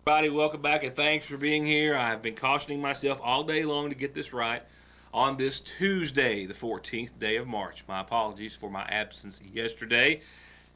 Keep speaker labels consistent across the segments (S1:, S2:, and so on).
S1: Everybody, welcome back and thanks for being here. I've been cautioning myself all day long to get this right on this Tuesday, the 14th day of March. My apologies for my absence yesterday.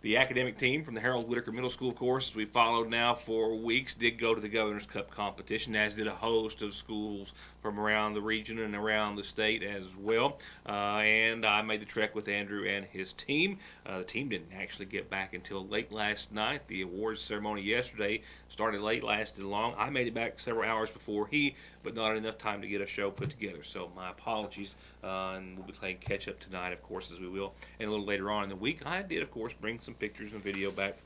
S1: The academic team from the Harold Whitaker Middle School, of course, we followed now for weeks, did go to the Governor's Cup competition, as did a host of schools from around the region and around the state as well. And I made the trek with Andrew and his team. The team didn't actually get back until late last night. The awards ceremony yesterday started late, lasted long. I made it back several hours before he, but not enough time to get a show put together. So my apologies, and we'll be playing catch up tonight, of course, as we will. And a little later on in the week, I did, of course, bring some pictures and video back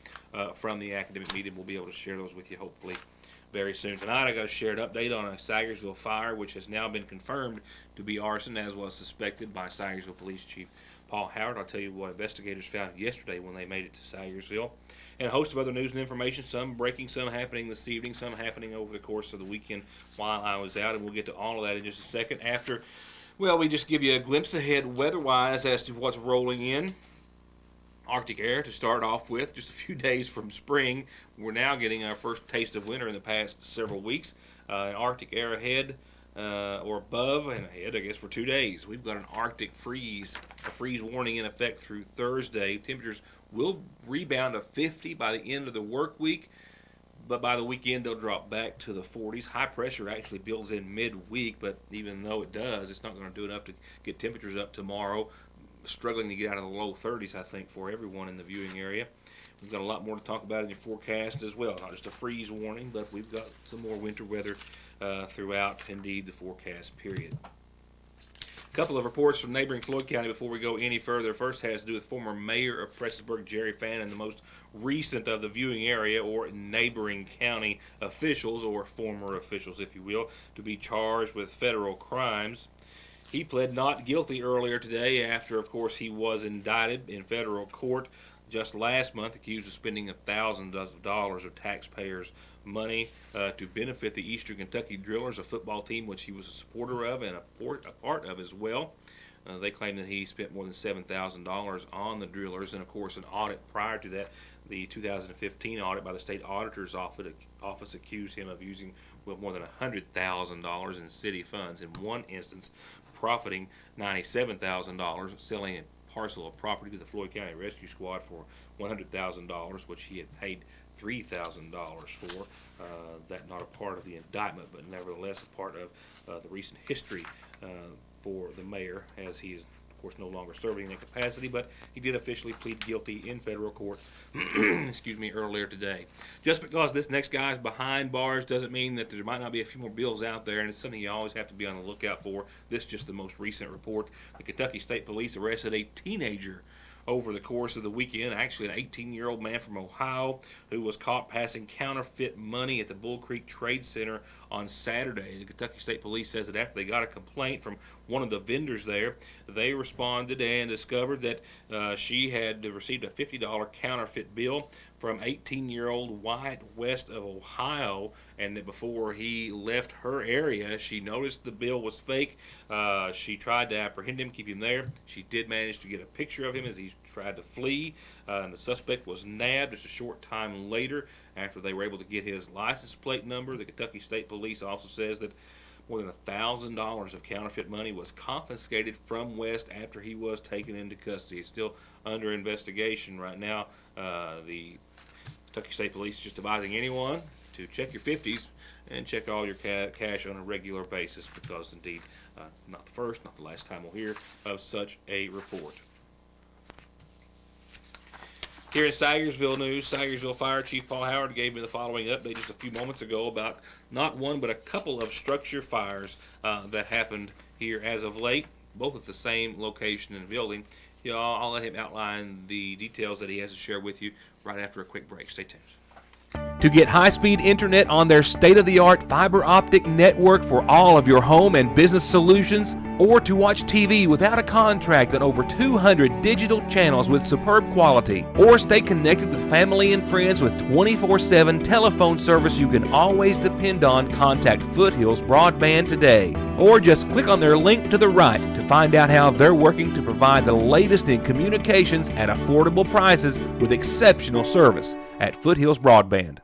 S1: from the academic meeting. We'll be able to share those with you hopefully very soon. Tonight I got a shared update on a Sayersville fire, which has now been confirmed to be arson, as was suspected by Sayersville Police Chief Paul Howard. I'll tell you what investigators found yesterday when they made it to Sayersville. And a host of other news and information, some breaking, some happening this evening, some happening over the course of the weekend while I was out. And we'll get to all of that in just a second after, well, we just give you a glimpse ahead weather-wise as to what's rolling in. Arctic air to start off with, just a few days from spring. We're now getting our first taste of winter in the past several weeks. An Arctic air ahead or above and ahead, I guess, for 2 days. We've got an Arctic freeze, a freeze warning in effect through Thursday. Temperatures will rebound to 50 by the end of the work week, but by the weekend they'll drop back to the 40s. High pressure actually builds in midweek, but even though it does, it's not going to do enough to get temperatures up tomorrow. Struggling to get out of the low 30s, I think, for everyone in the viewing area. We've got a lot more to talk about in your forecast as well. Not just a freeze warning, but we've got some more winter weather throughout, indeed, the forecast period. A couple of reports from neighboring Floyd County before we go any further. First has to do with former mayor of Prestonsburg, Jerry Fannin, the most recent of the viewing area or neighboring county officials, or former officials, if you will, to be charged with federal crimes. He pled not guilty earlier today after, of course, he was indicted in federal court just last month, accused of spending thousands of dollars of taxpayers' money to benefit the Eastern Kentucky Drillers, a football team which he was a supporter of and a part of as well. They claim that he spent more than $7,000 on the Drillers, and, of course, an audit prior to that, the 2015 audit by the state auditor's office accused him of using more than $100,000 in city funds. In one instance, profiting $97,000, selling a parcel of property to the Floyd County Rescue Squad for $100,000, which he had paid $3,000 for. That not a part of the indictment, but nevertheless a part of the recent history for the mayor, as he is, of course, no longer serving in that capacity, but he did officially plead guilty in federal court earlier today. Just because this next guy is behind bars doesn't mean that there might not be a few more bills out there, and it's something you always have to be on the lookout for. This is just the most recent report. The Kentucky State Police arrested a teenager over the course of the weekend, actually an 18-year-old man from Ohio who was caught passing counterfeit money at the Bull Creek Trade Center on Saturday. The Kentucky State Police says that after they got a complaint from one of the vendors there, they responded and discovered that she had received a $50 counterfeit bill from 18-year-old Wyatt west of Ohio, and that before he left her area, she noticed the bill was fake. She tried to apprehend him, keep him there. She did manage to get a picture of him as he tried to flee, and the suspect was nabbed just a short time later after they were able to get his license plate number. The Kentucky State Police also says that more than $1,000 of counterfeit money was confiscated from West after he was taken into custody. It's still under investigation right now. The Kentucky State Police is just advising anyone to check your 50s and check all your cash on a regular basis, because indeed, not the first, not the last time we'll hear of such a report. Here in Sayersville news, Sayersville Fire Chief Paul Howard gave me the following update just a few moments ago about not one but a couple of structure fires that happened here as of late, both at the same location and building. I'll let him outline the details that he has to share with you right after a quick break. Stay tuned.
S2: To get high-speed internet on their state-of-the-art fiber optic network for all of your home and business solutions, or to watch TV without a contract on over 200 digital channels with superb quality, or stay connected with family and friends with 24/7 telephone service you can always depend on, contact Foothills Broadband today. Or just click on their link to the right to find out how they're working to provide the latest in communications at affordable prices with exceptional service at Foothills Broadband.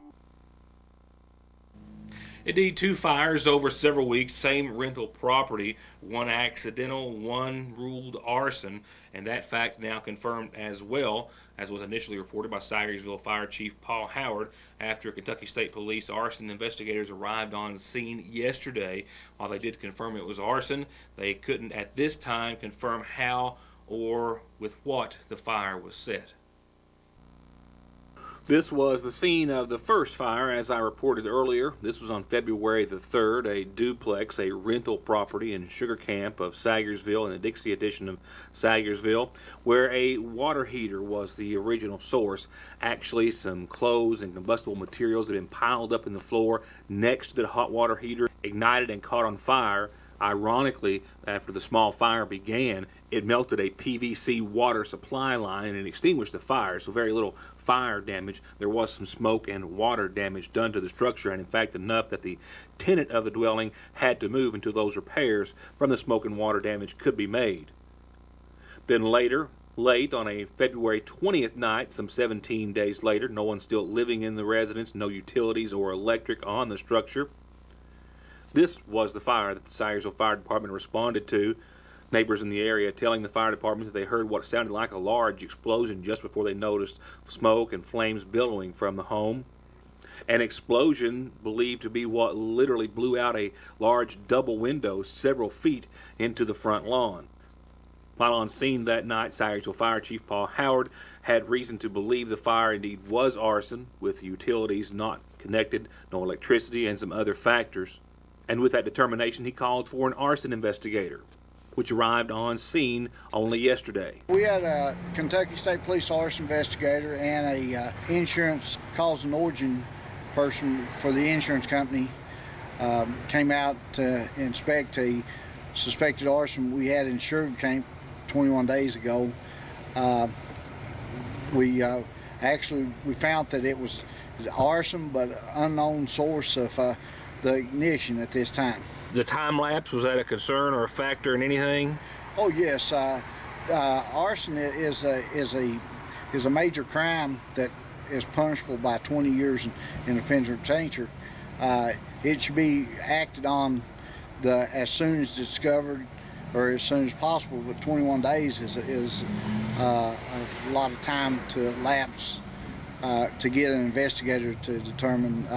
S1: Indeed, two fires over several weeks, same rental property, one accidental, one ruled arson, and that fact now confirmed as well, as was initially reported by Sagersville Fire Chief Paul Howard after Kentucky State Police arson investigators arrived on scene yesterday. While they did confirm it was arson, they couldn't at this time confirm how or with what the fire was set. This was the scene of the first fire, as I reported earlier. This was on February the 3rd, a duplex, a rental property in Sugar Camp of Sagersville in the Dixie edition of Sagersville, where a water heater was the original source. Actually, some clothes and combustible materials had been piled up in the floor next to the hot water heater, ignited and caught on fire. Ironically, after the small fire began, it melted a PVC water supply line and extinguished the fire, so very little fire damage. There was some smoke and water damage done to the structure, and in fact enough that the tenant of the dwelling had to move until those repairs from the smoke and water damage could be made. Then later, late on a February 20th night, some 17 days later, no one still living in the residence, no utilities or electric on the structure. This was the fire that the Sagersville Fire Department responded to. Neighbors in the area telling the fire department that they heard what sounded like a large explosion just before they noticed smoke and flames billowing from the home. An explosion believed to be what literally blew out a large double window several feet into the front lawn. While on scene that night, Sagersville Fire Chief Paul Howard had reason to believe the fire indeed was arson, with utilities not connected, no electricity, and some other factors. And with that determination, he called for an arson investigator, which arrived on scene only yesterday.
S3: We had a Kentucky State Police arson investigator and a insurance cause and origin person for the insurance company came out to inspect a suspected arson we had in Sugar Camp 21 days ago. We found that it was arson, but unknown source of the ignition at this time.
S1: The time lapse, was that a concern or a factor in anything?
S3: Oh yes, arson is a major crime that is punishable by 20 years in the penitentiary. It should be acted on as soon as discovered or as soon as possible, but 21 days is a lot of time to lapse to get an investigator to determine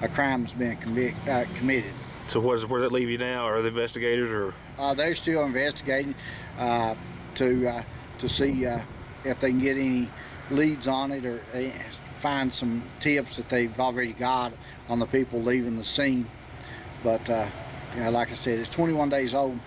S3: a crime has been committed.
S1: So where does that leave you now? Are the investigators or?
S3: They're still investigating to see if they can get any leads on it or find some tips that they've already got on the people leaving the scene. But like I said, it's 21 days old.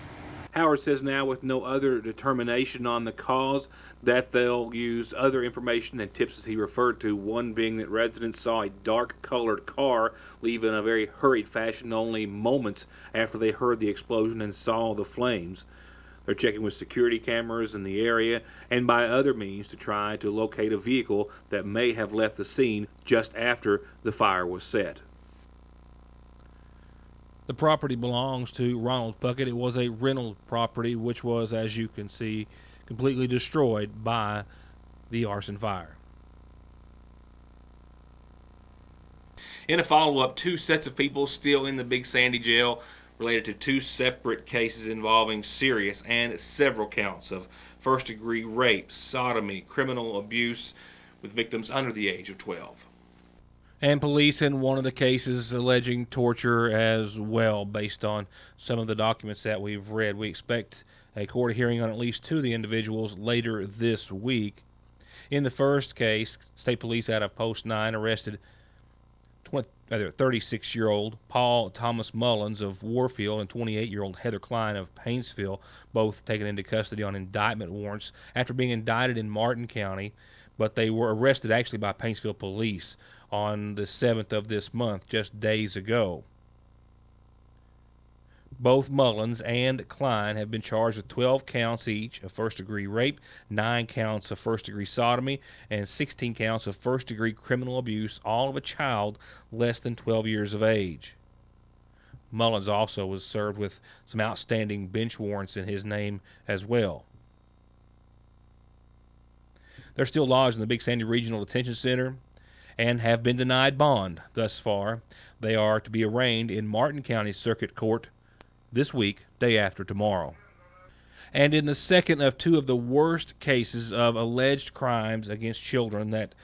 S1: Howard says now, with no other determination on the cause, that they'll use other information and tips as he referred to, one being that residents saw a dark-colored car leave in a very hurried fashion only moments after they heard the explosion and saw the flames. They're checking with security cameras in the area and by other means to try to locate a vehicle that may have left the scene just after the fire was set.
S2: The property belongs to Ronald Puckett. It was a rental property, which was, as you can see, completely destroyed by the arson fire.
S1: In a follow-up, two sets of people still in the Big Sandy jail related to two separate cases involving serious and several counts of first-degree rape, sodomy, criminal abuse with victims under the age of 12.
S2: And police in one of the cases alleging torture as well, based on some of the documents that we've read. We expect a court hearing on at least two of the individuals later this week. In the first case, state police out of Post 9 arrested 36-year-old Paul Thomas Mullins of Warfield and 28-year-old Heather Klein of Painesville, both taken into custody on indictment warrants after being indicted in Martin County, but they were arrested actually by Painesville police on the 7th of this month, just days ago. Both Mullins and Klein have been charged with 12 counts each of first-degree rape, 9 counts of first-degree sodomy, and 16 counts of first-degree criminal abuse, all of a child less than 12 years of age. Mullins also was served with some outstanding bench warrants in his name as well. They're still lodged in the Big Sandy Regional Detention Center, and have been denied bond thus far. They are to be arraigned in Martin County Circuit Court this week, day after tomorrow. And in the second of two of the worst cases of alleged crimes against children that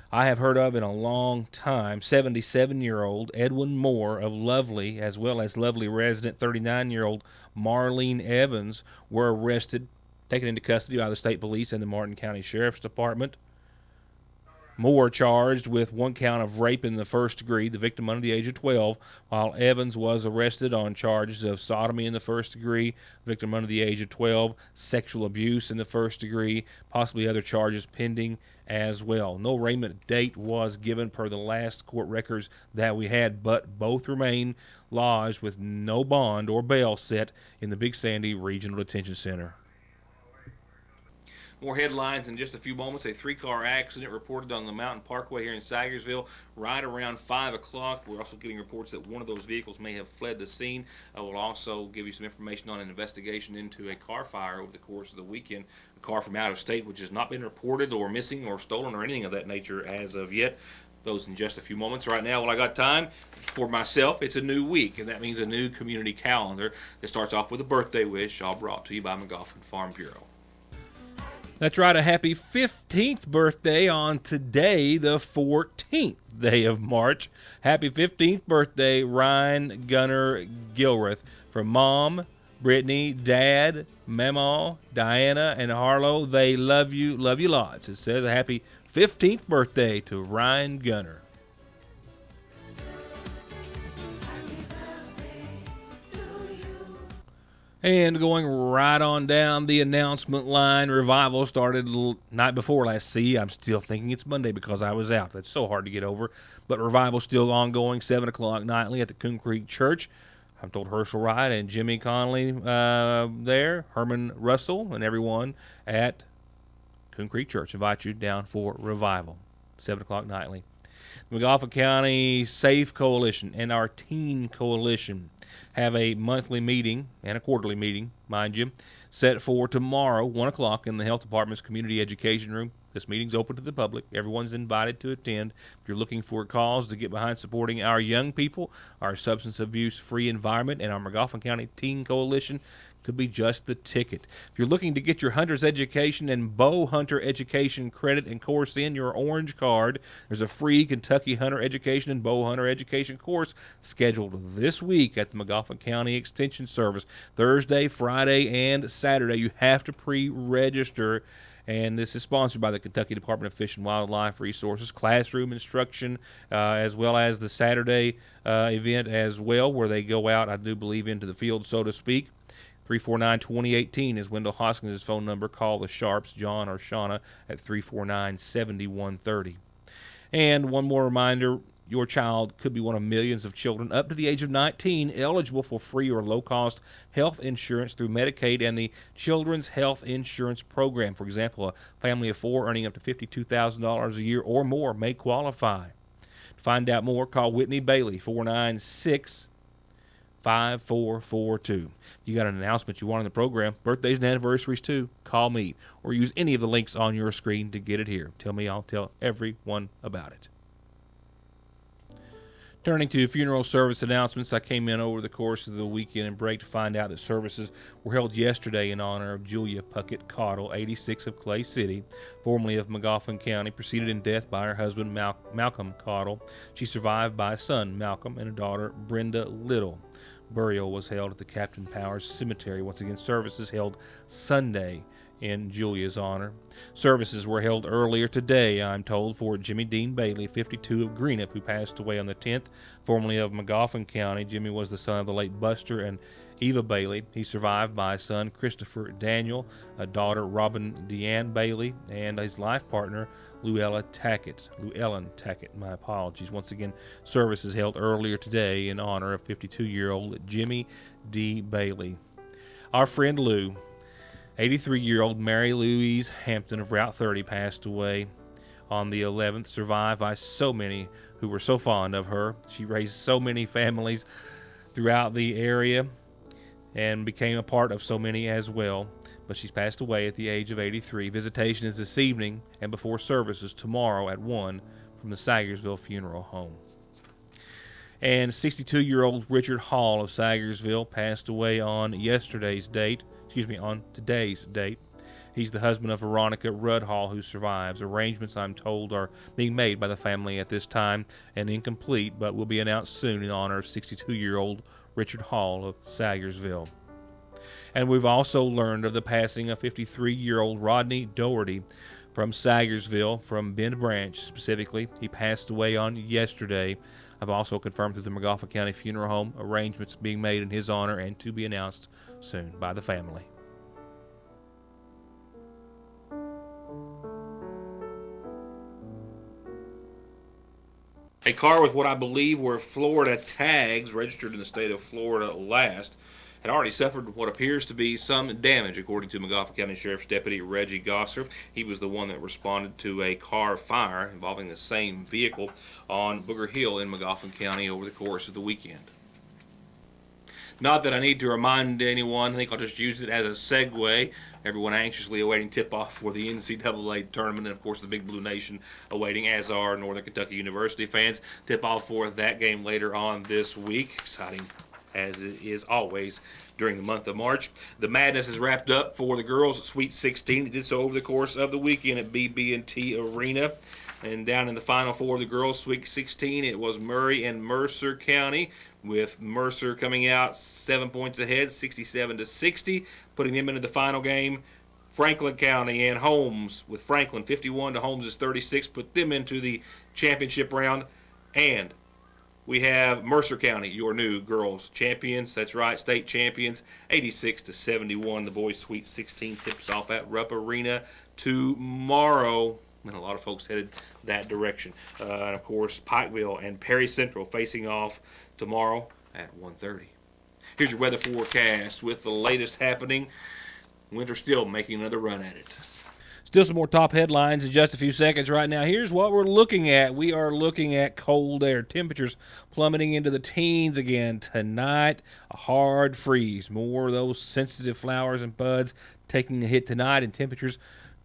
S2: I have heard of in a long time, 77-year-old Edwin Moore of Lovely, as well as Lovely resident 39-year-old Marlene Evans, were arrested, taken into custody by the state police and the Martin County Sheriff's Department. Moore charged with one count of rape in the first degree, the victim under the age of 12, while Evans was arrested on charges of sodomy in the first degree, victim under the age of 12, sexual abuse in the first degree, possibly other charges pending as well. No arraignment date was given per the last court records that we had, but both remain lodged with no bond or bail set in the Big Sandy Regional Detention Center.
S1: More headlines in just a few moments. A 3-car accident reported on the Mountain Parkway here in Sagersville right around 5 o'clock. We're also getting reports that one of those vehicles may have fled the scene. We'll also give you some information on an investigation into a car fire over the course of the weekend. A car from out of state which has not been reported or missing or stolen or anything of that nature as of yet. Those in just a few moments. Right now, well, I got time for myself. It's a new week, and that means a new community calendar that starts off with a birthday wish, all brought to you by McGoffin Farm Bureau.
S2: That's right, a happy 15th birthday on today, the 14th day of March. Happy 15th birthday, Ryan Gunner Gilreath. From Mom, Brittany, Dad, Mama, Diana, and Harlow, they love you lots. It says a happy 15th birthday to Ryan Gunner. And going right on down the announcement line, Revival started night before last. See, I'm still thinking it's Monday because I was out. That's so hard to get over. But Revival's still ongoing, 7 o'clock nightly at the Coon Creek Church. I'm told Herschel Wright and Jimmy Conley there, Herman Russell, and everyone at Coon Creek Church invite you down for Revival, 7 o'clock nightly. The McGoffin County Safe Coalition and our Teen Coalition have a monthly meeting and a quarterly meeting, mind you, set for tomorrow, 1 o'clock in the Health Department's Community Education Room. This meeting's open to the public. Everyone's invited to attend. If you're looking for a cause to get behind supporting our young people, our substance abuse-free environment, and our McGoffin County Teen Coalition, could be just the ticket. If you're looking to get your hunter's education and bow hunter education credit and course in your orange card, there's a free Kentucky hunter education and bow hunter education course scheduled this week at the McGoffin County Extension Service, Thursday, Friday, and Saturday. You have to pre-register, and this is sponsored by the Kentucky Department of Fish and Wildlife Resources. Classroom instruction, as well as the Saturday event as well, where they go out, I do believe, into the field, so to speak. 349-2018 is Wendell Hoskins' phone number. Call the Sharps, John or Shauna, at 349-7130. And one more reminder, your child could be one of millions of children up to the age of 19 eligible for free or low-cost health insurance through Medicaid and the Children's Health Insurance Program. For example, a family of 4 earning up to $52,000 a year or more may qualify. To find out more, call Whitney Bailey, 496-5442. If you got an announcement you want on the program, birthdays and anniversaries too, call me or use any of the links on your screen to get it here. Tell me, I'll tell everyone about it. Turning to funeral service announcements, I came in over the course of the weekend and break to find out that services were held yesterday in honor of Julia Puckett Cottle, 86 of Clay City, formerly of McGoffin County, preceded in death by her husband Malcolm Cottle. She survived by a son, Malcolm, and a daughter, Brenda Little. Burial was held at the Captain Powers Cemetery. Once again, services held Sunday in Julia's honor. Services were held earlier today, I'm told, for Jimmy Dean Bailey, 52 of Greenup, who passed away on the 10th, formerly of McGoffin County. Jimmy was the son of the late Buster and Eva Bailey. He survived by a son, Christopher Daniel, a daughter, Robin Deanne Bailey, and his life partner, Llewellyn Tackett. My apologies. Once again, services held earlier today in honor of 52-year-old Jimmy D. Bailey. Our friend Lou, 83-year-old Mary Louise Hampton of Route 30, passed away on the 11th, survived by so many who were so fond of her. She raised so many families throughout the area and became a part of so many as well. But she's passed away at the age of 83. Visitation is this evening and before services tomorrow at 1 from the Sagersville Funeral Home. And 62-year-old Richard Hall of Sagersville passed away on today's date. He's the husband of Veronica Rudd Hall, who survives. Arrangements, I'm told, are being made by the family at this time and incomplete, but will be announced soon in honor of 62-year-old Richard Hall of Sagersville. And we've also learned of the passing of 53-year-old Rodney Doherty from Sagersville, from Bend Branch specifically. He passed away on yesterday. I've also confirmed through the McGoffin County Funeral Home arrangements being made in his honor and to be announced soon by the family.
S1: A car with what I believe were Florida tags registered in the state of Florida last had already suffered what appears to be some damage, according to McGoffin County Sheriff's Deputy Reggie Gosser. He was the one that responded to a car fire involving the same vehicle on Booger Hill in McGoffin County over the course of the weekend. Not that I need to remind anyone, I think I'll just use it as a segue. Everyone anxiously awaiting tip-off for the NCAA tournament, and of course the Big Blue Nation awaiting, as are Northern Kentucky University fans. Tip-off for that game later on this week. Exciting as it is always during the month of March. The madness is wrapped up for the girls' Sweet 16. It did so over the course of the weekend at BB&T Arena. And down in the Final Four of the girls' Sweet 16, it was Murray and Mercer County, with Mercer coming out 7 points ahead, 67-60, putting them into the final game. Franklin County and Holmes, with Franklin 51 to Holmes' 36, put them into the championship round. And we have Mercer County, your new girls champions. That's right, state champions, 86-71. The boys' Sweet 16 tips off at Rupp Arena tomorrow. And a lot of folks headed that direction. And, of course, Pikeville and Perry Central facing off tomorrow at 1:30. Here's your weather forecast with the latest happening. Winter still making another run at it.
S2: Still some more top headlines in just a few seconds right now. Here's what we're looking at. We are looking at cold air. Temperatures plummeting into the teens again tonight. A hard freeze. More of those sensitive flowers and buds taking a hit tonight, and temperatures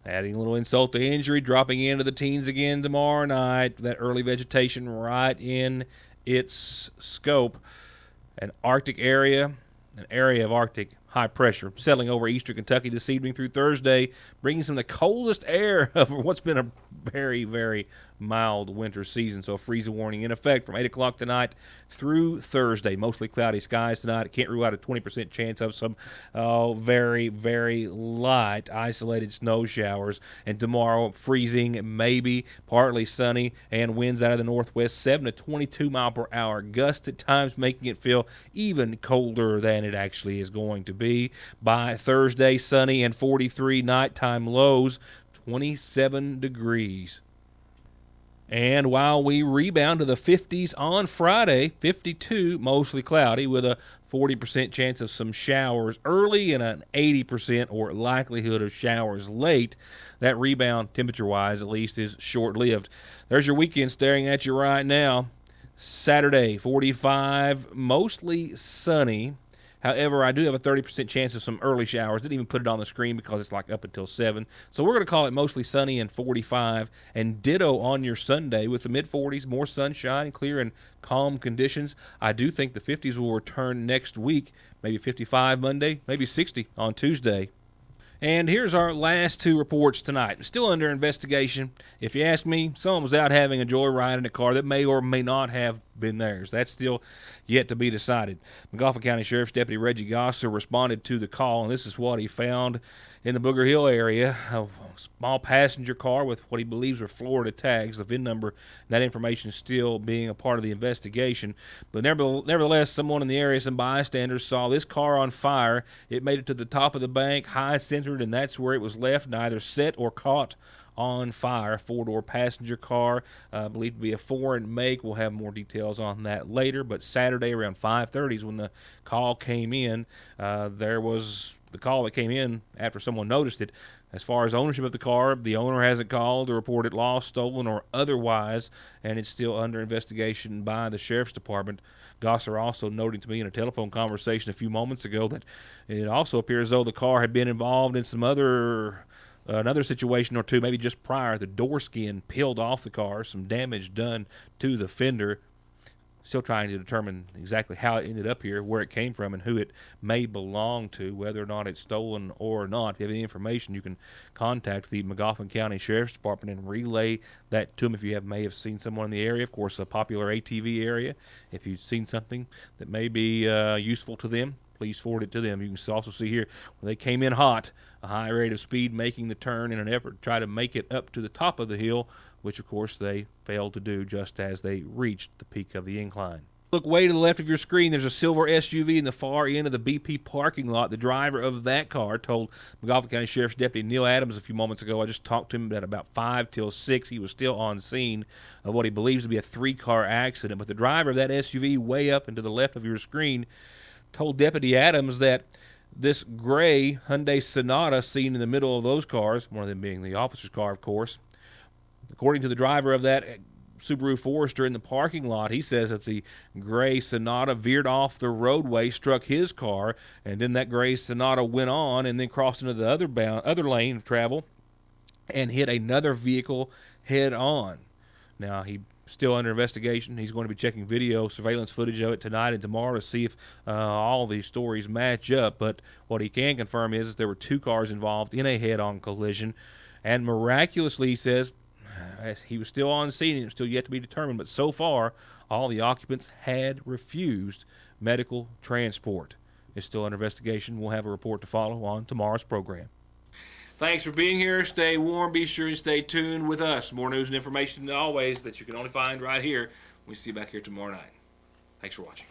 S2: adding a little insult to injury, dropping into the teens again tomorrow night. That early vegetation right in its scope. An area of Arctic high pressure settling over eastern Kentucky this evening through Thursday, bringing some of the coldest air of what's been a very, very mild winter season. So a freeze warning in effect from 8 o'clock tonight through Thursday. Mostly cloudy skies tonight. I can't rule out a 20% chance of some very, very light isolated snow showers. And tomorrow, freezing, maybe partly sunny, and winds out of the northwest, 7 to 22 mile per hour. Gusts at times making it feel even colder than it actually is going to be. By Thursday, sunny and 43 nighttime lows, 27 degrees. And while we rebound to the 50s on Friday, 52, mostly cloudy with a 40% chance of some showers early and an 80% or likelihood of showers late. That rebound, temperature-wise at least, is short-lived. There's your weekend staring at you right now. Saturday, 45, mostly sunny. However, I do have a 30% chance of some early showers. Didn't even put it on the screen because it's like up until 7. So we're going to call it mostly sunny and 45. And ditto on your Sunday with the mid-40s, more sunshine, clear and calm conditions. I do think the 50s will return next week. Maybe 55 Monday, maybe 60 on Tuesday. And here's our last two reports tonight. Still under investigation. If you ask me, someone was out having a joyride in a car that may or may not have been theirs. That's still yet to be decided. McGoffin County Sheriff's Deputy Reggie Gosser responded to the call, and this is what he found in the Booger Hill area. A small passenger car with what he believes were Florida tags. The VIN number, that information is still being a part of the investigation. But nevertheless, someone in the area, some bystanders, saw this car on fire. It made it to the top of the bank, high-centered, and that's where it was left, neither set or caught on fire. Four-door passenger car, believed to be a foreign make. We'll have more details on that later. But Saturday around 5:30 is when the call came in. There was the call that came in after someone noticed it. As far as ownership of the car, the owner hasn't called or reported lost, stolen, or otherwise, and it's still under investigation by the Sheriff's Department. Gosser also noting to me in a telephone conversation a few moments ago that it also appears as though the car had been involved in some other another situation or two, maybe just prior, the door skin peeled off the car, some damage done to the fender. Still trying to determine exactly how it ended up here, where it came from, and who it may belong to, whether or not it's stolen or not. If you have any information, you can contact the Magoffin County Sheriff's Department and relay that to them if you may have seen someone in the area. Of course, a popular ATV area. If you've seen something that may be useful to them, please forward it to them. You can also see here where they came in hot, a high rate of speed, making the turn in an effort to try to make it up to the top of the hill, which of course they failed to do just as they reached the peak of the incline. Look way to the left of your screen. There's a silver SUV in the far end of the BP parking lot. The driver of that car told Magoffin County Sheriff's Deputy Neil Adams a few moments ago, I just talked to him at about 5 till 6. He was still on scene of what he believes to be a 3-car accident. But the driver of that SUV way up and to the left of your screen told Deputy Adams that this gray Hyundai Sonata seen in the middle of those cars, one of them being the officer's car, of course, according to the driver of that Subaru Forester in the parking lot, he says that the gray Sonata veered off the roadway, struck his car, and then that gray Sonata went on and then crossed into the other lane of travel and hit another vehicle head on. Now, he's still under investigation. He's going to be checking video surveillance footage of it tonight and tomorrow to see if all these stories match up. But what he can confirm is there were 2 cars involved in a head-on collision, and miraculously, he says, he was still on scene and it was still yet to be determined, but so far, all the occupants had refused medical transport. It's still under investigation. We'll have a report to follow on tomorrow's program.
S1: Thanks for being here. Stay warm. Be sure and stay tuned with us. More news and information always that you can only find right here. We'll see you back here tomorrow night. Thanks for watching.